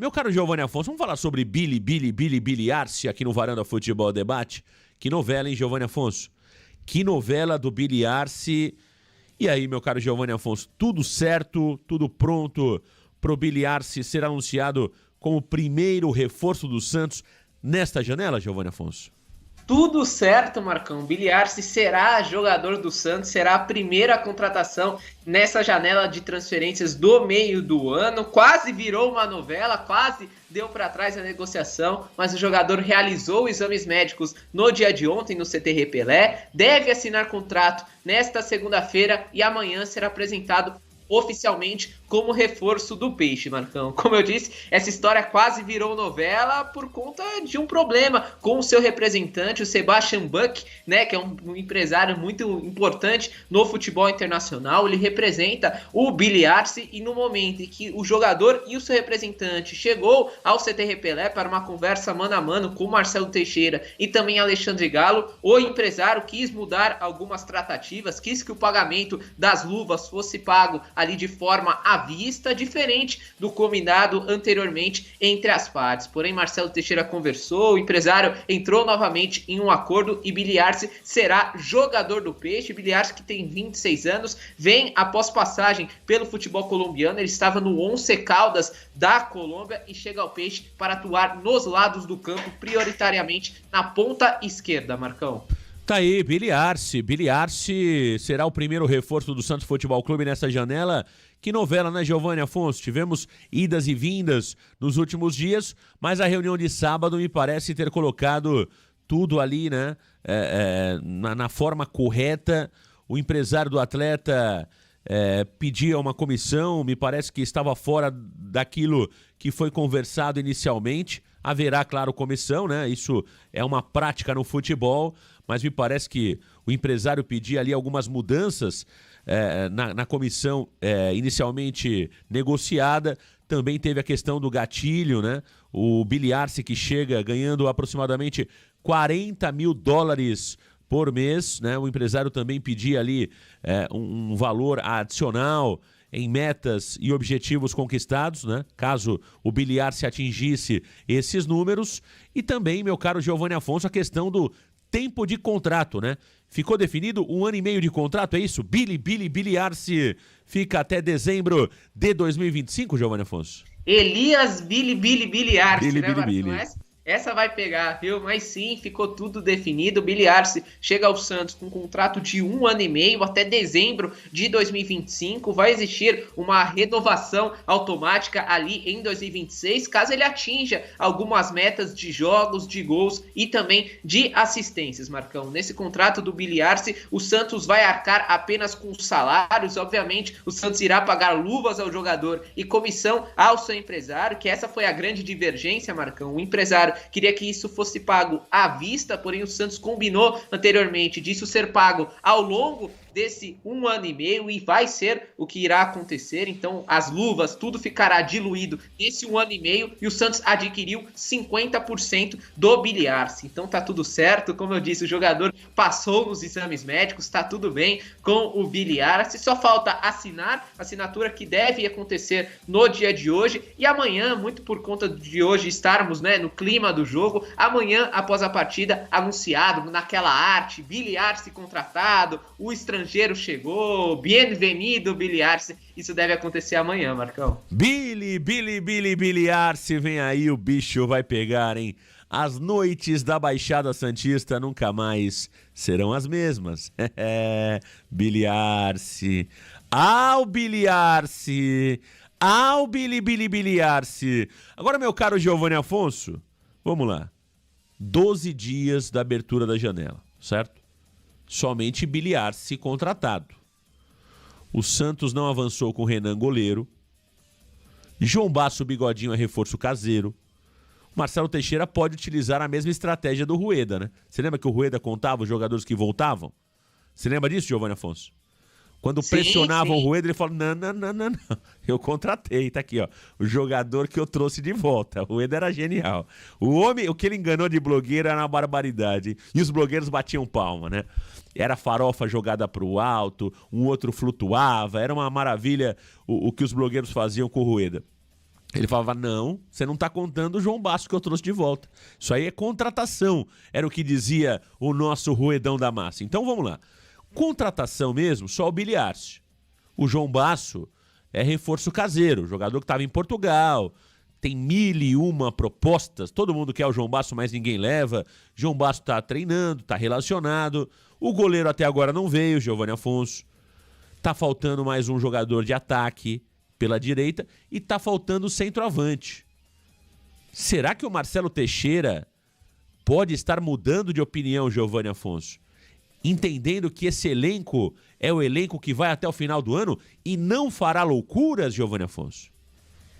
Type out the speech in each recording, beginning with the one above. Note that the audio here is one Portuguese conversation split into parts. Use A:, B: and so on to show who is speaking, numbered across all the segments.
A: Meu caro Giovanni Afonso, vamos falar sobre Billy Arce aqui no Varanda Futebol Debate? Que novela, hein, Giovanni Afonso? Que novela do Billy Arce. E aí, meu caro Giovanni Afonso, tudo certo, tudo pronto pro Billy Arce ser anunciado como primeiro reforço do Santos nesta janela, Giovanni Afonso?
B: Tudo certo, Marcão. Billy Arce será jogador do Santos, será a primeira contratação nessa janela de transferências do meio do ano. Quase virou uma novela, quase deu para trás a negociação, mas o jogador realizou exames médicos no dia de ontem no CT Pelé, deve assinar contrato nesta segunda-feira e amanhã será apresentado oficialmente como reforço do Peixe, Marcão. Como eu disse, essa história quase virou novela por conta de um problema com o seu representante, o Sebastian Buck, né, que é um empresário muito importante no futebol internacional. Ele representa o Billy Arce e no momento em que o jogador e o seu representante chegou ao CT Pelé para uma conversa mano a mano com Marcelo Teixeira e também Alexandre Galo, o empresário quis mudar algumas tratativas, quis que o pagamento das luvas fosse pago ali de forma à vista, diferente do combinado anteriormente entre as partes. Porém, Marcelo Teixeira conversou, o empresário entrou novamente em um acordo e Billy Arce será jogador do Peixe. Billy Arce, que tem 26 anos, vem após passagem pelo futebol colombiano. Ele estava no Once Caldas da Colômbia e chega ao Peixe para atuar nos lados do campo, prioritariamente na ponta esquerda, Marcão.
A: Tá aí, Billy Arce. Billy Arce será o primeiro reforço do Santos Futebol Clube nessa janela. Que novela, né, Giovanni Afonso? Tivemos idas e vindas nos últimos dias, mas a reunião de sábado me parece ter colocado tudo ali, né, na forma correta. O empresário do atleta pedia uma comissão, me parece que estava fora daquilo que foi conversado inicialmente. Haverá, claro, comissão, né? Isso é uma prática no futebol, mas me parece que o empresário pedia ali algumas mudanças na comissão inicialmente negociada. Também teve a questão do gatilho, né? O Billy Arce, que chega ganhando aproximadamente $40 mil por mês, né? O empresário também pedia ali um valor adicional em metas e objetivos conquistados, né? Caso o Billy Arce atingisse esses números. E também, meu caro Giovanni Afonso, a questão do tempo de contrato, né? Ficou definido 1 ano e meio de contrato, é isso? Billy Arce fica até dezembro de 2025, Giovanni Afonso?
B: Elias Billy Arce, né, Marcos?
A: Billy.
B: Essa vai pegar, viu? Mas sim, ficou tudo definido. Billy Arce chega ao Santos com um contrato de 1 ano e meio até dezembro de 2025. Vai existir uma renovação automática ali em 2026, caso ele atinja algumas metas de jogos, de gols e também de assistências, Marcão. Nesse contrato do Billy Arce, o Santos vai arcar apenas com salários. Obviamente, o Santos irá pagar luvas ao jogador e comissão ao seu empresário, que essa foi a grande divergência, Marcão. O empresário queria que isso fosse pago à vista, porém o Santos combinou anteriormente disso ser pago ao longo desse 1 ano e meio e vai ser o que irá acontecer. Então as luvas, tudo ficará diluído nesse 1 ano e meio e o Santos adquiriu 50% do Billy Arce. Então tá tudo certo, como eu disse, o jogador passou nos exames médicos, tá tudo bem com o Billy Arce, só falta assinar, assinatura que deve acontecer no dia de hoje e amanhã, muito por conta de hoje estarmos, né, no clima do jogo, amanhã após a partida anunciado naquela arte, Billy Arce contratado, o estrangeiro chegou, bienvenido Billy Arce, isso deve acontecer amanhã, Marcão.
A: Billy Arce, vem aí, o bicho vai pegar, hein? As noites da Baixada Santista nunca mais serão as mesmas. Billy Arce, o Billy Arce, o Billy Arce. Agora, meu caro Giovanni Afonso, vamos lá. 12 dias da abertura da janela, certo? Somente Billy Arce contratado. O Santos não avançou com Renan goleiro. João Basso Bigodinho é reforço caseiro. O Marcelo Teixeira pode utilizar a mesma estratégia do Rueda, né? Você lembra que o Rueda contava os jogadores que voltavam? Você lembra disso, Giovanni Afonso? Quando pressionavam o Rueda, ele falou, não, eu contratei, tá aqui, ó, o jogador que eu trouxe de volta. O Rueda era genial. O homem, o que ele enganou de blogueiro era uma barbaridade. E os blogueiros batiam palma, né? Era farofa jogada pro alto, um outro flutuava, era uma maravilha o que os blogueiros faziam com o Rueda. Ele falava, não, você não está contando o João Basso que eu trouxe de volta. Isso aí é contratação, era o que dizia o nosso Ruedão da Massa. Então vamos lá. Contratação mesmo, só o Billy Arce. O João Basso é reforço caseiro, jogador que estava em Portugal, tem 1001 propostas, todo mundo quer o João Basso, mas ninguém leva. João Basso está treinando, está relacionado. O goleiro até agora não veio, Giovanni Afonso. Tá faltando mais um jogador de ataque pela direita e tá faltando o centroavante. Será que o Marcelo Teixeira pode estar mudando de opinião, Giovanni Afonso? Entendendo que esse elenco é o elenco que vai até o final do ano e não fará loucuras, Giovanni Afonso?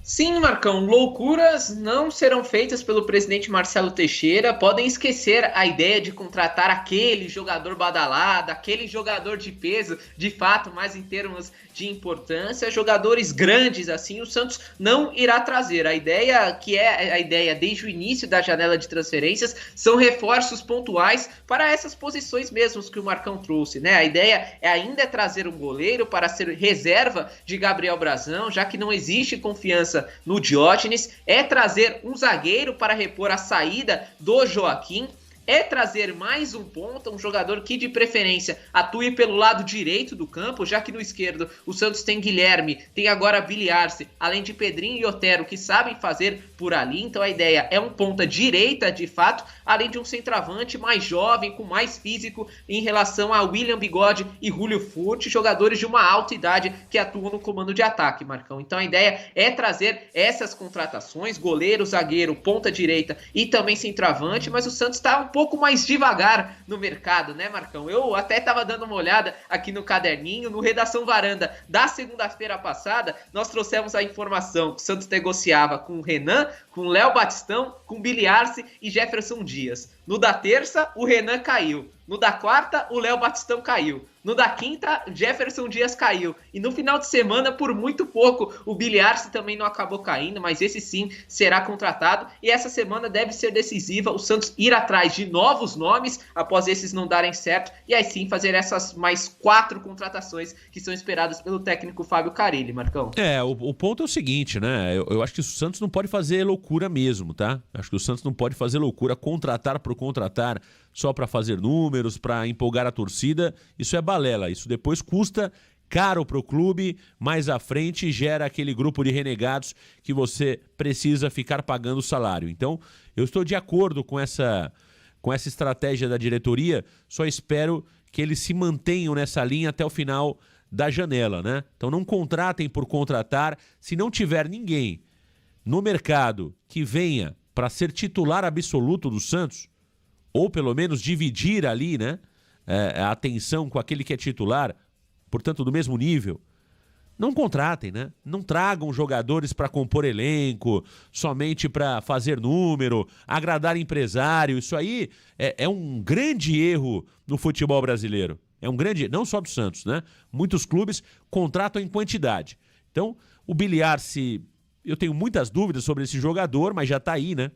B: Sim, Marcão, loucuras não serão feitas pelo presidente Marcelo Teixeira. Podem esquecer a ideia de contratar aquele jogador badalado, aquele jogador de peso, de fato, mas em termos de importância, jogadores grandes assim, o Santos não irá trazer. A ideia, que é a ideia desde o início da janela de transferências, são reforços pontuais para essas posições mesmos que o Marcão trouxe, né? A ideia ainda é trazer um goleiro para ser reserva de Gabriel Brazão, já que não existe confiança no Diógenes, é trazer um zagueiro para repor a saída do Joaquim, é trazer mais um ponta, um jogador que de preferência atue pelo lado direito do campo, já que no esquerdo o Santos tem Guilherme, tem agora Billy Arce, além de Pedrinho e Otero que sabem fazer por ali, então a ideia é um ponta direita de fato, além de um centroavante mais jovem, com mais físico em relação a William Bigode e Julio Furti, jogadores de uma alta idade que atuam no comando de ataque, Marcão. Então a ideia é trazer essas contratações, goleiro, zagueiro, ponta direita e também centroavante, mas o Santos está um pouco mais devagar no mercado, né, Marcão? Eu até estava dando uma olhada aqui no caderninho, no Redação Varanda da segunda-feira passada, nós trouxemos a informação que o Santos negociava com o Renan, com o Léo Batistão, com o Billy Arce e Jefferson Dias. No da terça, o Renan caiu. No da quarta, o Léo Batistão caiu. No da quinta, Jefferson Dias caiu. E no final de semana, por muito pouco, o Billy Arce também não acabou caindo, mas esse sim será contratado. E essa semana deve ser decisiva, o Santos ir atrás de novos nomes, após esses não darem certo, e aí sim fazer essas mais 4 contratações que são esperadas pelo técnico Fábio Carille, Marcão.
A: O ponto é o seguinte, né? Eu acho que o Santos não pode fazer loucura mesmo, tá? Acho que o Santos não pode fazer loucura, contratar por contratar, só para fazer números, para empolgar a torcida, isso é balela, isso depois custa caro para o clube, mais à frente gera aquele grupo de renegados que você precisa ficar pagando o salário. Então, eu estou de acordo com essa estratégia da diretoria, só espero que eles se mantenham nessa linha até o final da janela, né? Então não contratem por contratar, se não tiver ninguém no mercado que venha para ser titular absoluto do Santos, ou pelo menos dividir ali, né, a atenção com aquele que é titular, portanto do mesmo nível, não contratem, né? Não tragam jogadores para compor elenco, somente para fazer número, agradar empresário. Isso aí é um grande erro no futebol brasileiro. É um grande, não só do Santos, né? Muitos clubes contratam em quantidade. Então, o Billy Arce, eu tenho muitas dúvidas sobre esse jogador, mas já está aí, né?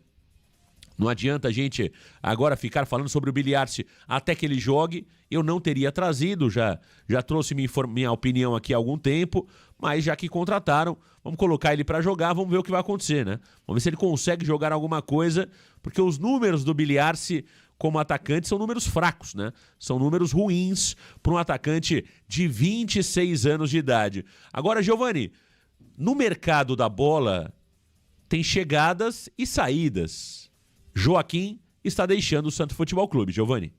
A: Não adianta a gente agora ficar falando sobre o Billy Arce até que ele jogue. Eu não teria trazido, já trouxe minha opinião aqui há algum tempo, mas já que contrataram, vamos colocar ele para jogar, vamos ver o que vai acontecer, né? Vamos ver se ele consegue jogar alguma coisa, porque os números do Billy Arce como atacante são números fracos, né? São números ruins para um atacante de 26 anos de idade. Agora, Giovanni, no mercado da bola tem chegadas e saídas. Joaquim está deixando o Santos Futebol Clube, Giovanni.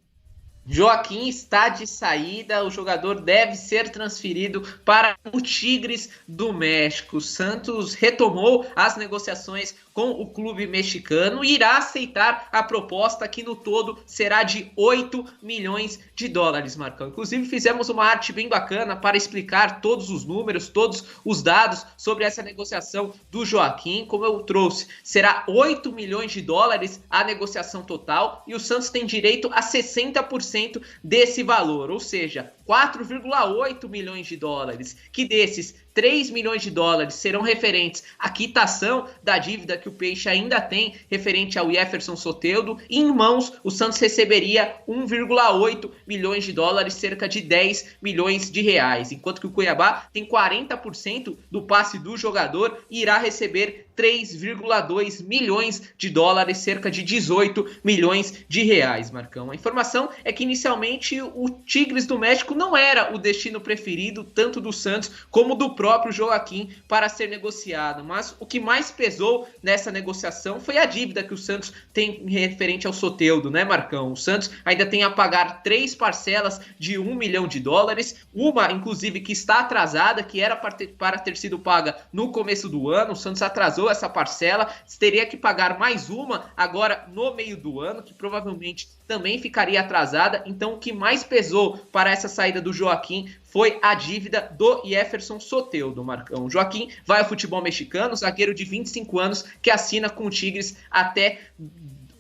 B: Joaquim está de saída, o jogador deve ser transferido para o Tigres do México. O Santos retomou as negociações com o clube mexicano e irá aceitar a proposta que no todo será de 8 milhões de dólares, Marcão. Inclusive fizemos uma arte bem bacana para explicar todos os números, todos os dados sobre essa negociação do Joaquim. Como eu trouxe, será 8 milhões de dólares a negociação total e o Santos tem direito a 60% desse valor, ou seja, 4,8 milhões de dólares, que desses 3 milhões de dólares serão referentes à quitação da dívida que o Peixe ainda tem referente ao Jefferson Soteldo. E em mãos, o Santos receberia 1,8 milhões de dólares, cerca de 10 milhões de reais. Enquanto que o Cuiabá tem 40% do passe do jogador e irá receber 3,2 milhões de dólares, cerca de 18 milhões de reais, Marcão. A informação é que inicialmente o Tigres do México não era o destino preferido, tanto do Santos como do próprio Joaquim, para ser negociado. Mas o que mais pesou nessa negociação foi a dívida que o Santos tem referente ao Soteldo, né, Marcão? O Santos ainda tem a pagar 3 parcelas de 1 milhão de dólares, uma, inclusive, que está atrasada, que era para ter sido paga no começo do ano. O Santos atrasou essa parcela, teria que pagar mais uma agora no meio do ano, que provavelmente também ficaria atrasada. Então o que mais pesou para essa saída do Joaquim foi a dívida do Jefferson Soteldo, Marcão. O Joaquim vai ao futebol mexicano, zagueiro de 25 anos, que assina com o Tigres até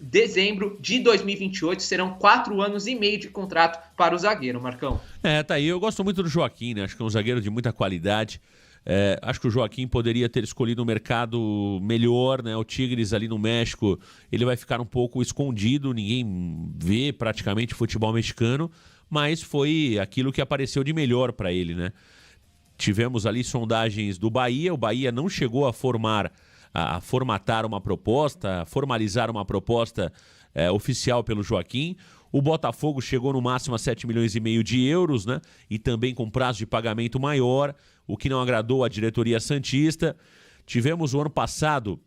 B: dezembro de 2028. Serão 4 anos e meio de contrato para o zagueiro, Marcão.
A: Tá aí. Eu gosto muito do Joaquim, né? Acho que é um zagueiro de muita qualidade. Acho que o Joaquim poderia ter escolhido um mercado melhor, né? O Tigres ali no México, ele vai ficar um pouco escondido, ninguém vê praticamente futebol mexicano, mas foi aquilo que apareceu de melhor para ele, né? Tivemos ali sondagens do Bahia, o Bahia não chegou a formatar uma proposta, a formalizar uma proposta oficial pelo Joaquim. O Botafogo chegou no máximo a 7 milhões e meio de euros, né? E também com prazo de pagamento maior, o que não agradou a diretoria santista. Tivemos o ano passado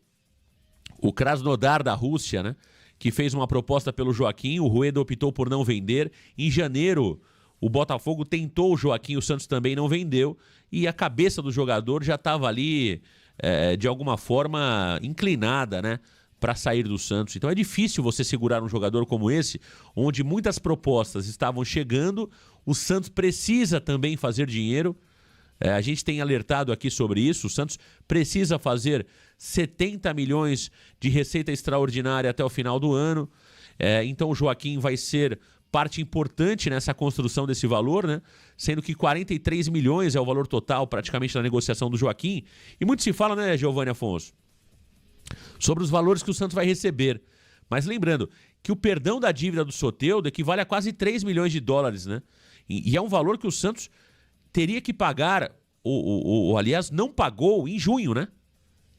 A: o Krasnodar da Rússia, né? Que fez uma proposta pelo Joaquim, o Rueda optou por não vender. Em janeiro, o Botafogo tentou o Joaquim, o Santos também não vendeu. E a cabeça do jogador já estava ali, de alguma forma, inclinada, né? Para sair do Santos. Então é difícil você segurar um jogador como esse, onde muitas propostas estavam chegando, o Santos precisa também fazer dinheiro. A gente tem alertado aqui sobre isso, o Santos precisa fazer 70 milhões de receita extraordinária até o final do ano. Então o Joaquim vai ser parte importante nessa construção desse valor, né? Sendo que 43 milhões é o valor total praticamente da negociação do Joaquim. E muito se fala, né, Giovanni Afonso, sobre os valores que o Santos vai receber. Mas lembrando que o perdão da dívida do Soteldo equivale a quase 3 milhões de dólares, né? E é um valor que o Santos teria que pagar, aliás, não pagou em junho, né?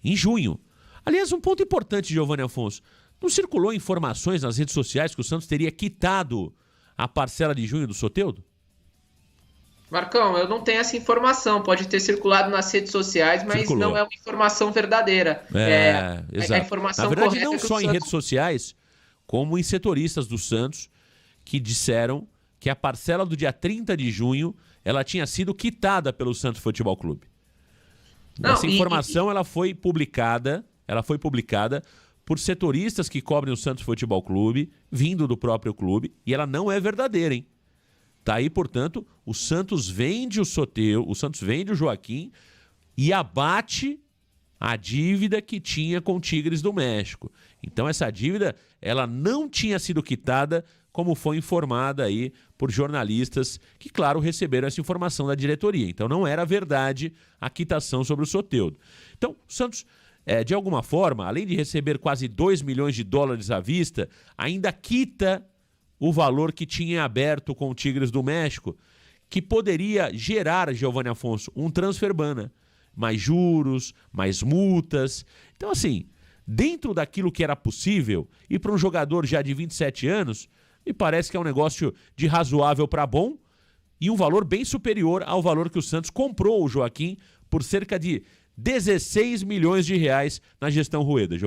A: Em junho. Aliás, um ponto importante, Giovanni Afonso, não circulou informações nas redes sociais que o Santos teria quitado a parcela de junho do Soteldo?
B: Marcão, eu não tenho essa informação. Pode ter circulado nas redes sociais, mas
A: Circulou.
B: Não é uma informação verdadeira.
A: Exato.
B: A informação
A: Na verdade,
B: correta
A: não
B: é que
A: só
B: o
A: em redes sociais, como em setoristas do Santos, que disseram que a parcela do dia 30 de junho ela tinha sido quitada pelo Santos Futebol Clube. Essa informação ela foi publicada por setoristas que cobrem o Santos Futebol Clube, vindo do próprio clube, e ela não é verdadeira, hein? Tá aí, portanto, o Santos vende o Soteldo, o Santos vende o Joaquim e abate a dívida que tinha com o Tigres do México. Então essa dívida, ela não tinha sido quitada, como foi informada aí por jornalistas que, claro, receberam essa informação da diretoria. Então não era verdade a quitação sobre o Soteldo. Então o Santos, de alguma forma, além de receber quase 2 milhões de dólares à vista, ainda quita o valor que tinha aberto com o Tigres do México, que poderia gerar, Giovanni Afonso, um transfer ban, né? Mais juros, mais multas. Então, assim, dentro daquilo que era possível, e para um jogador já de 27 anos, me parece que é um negócio de razoável para bom e um valor bem superior ao valor que o Santos comprou o Joaquim por cerca de 16 milhões de reais na gestão Rueda.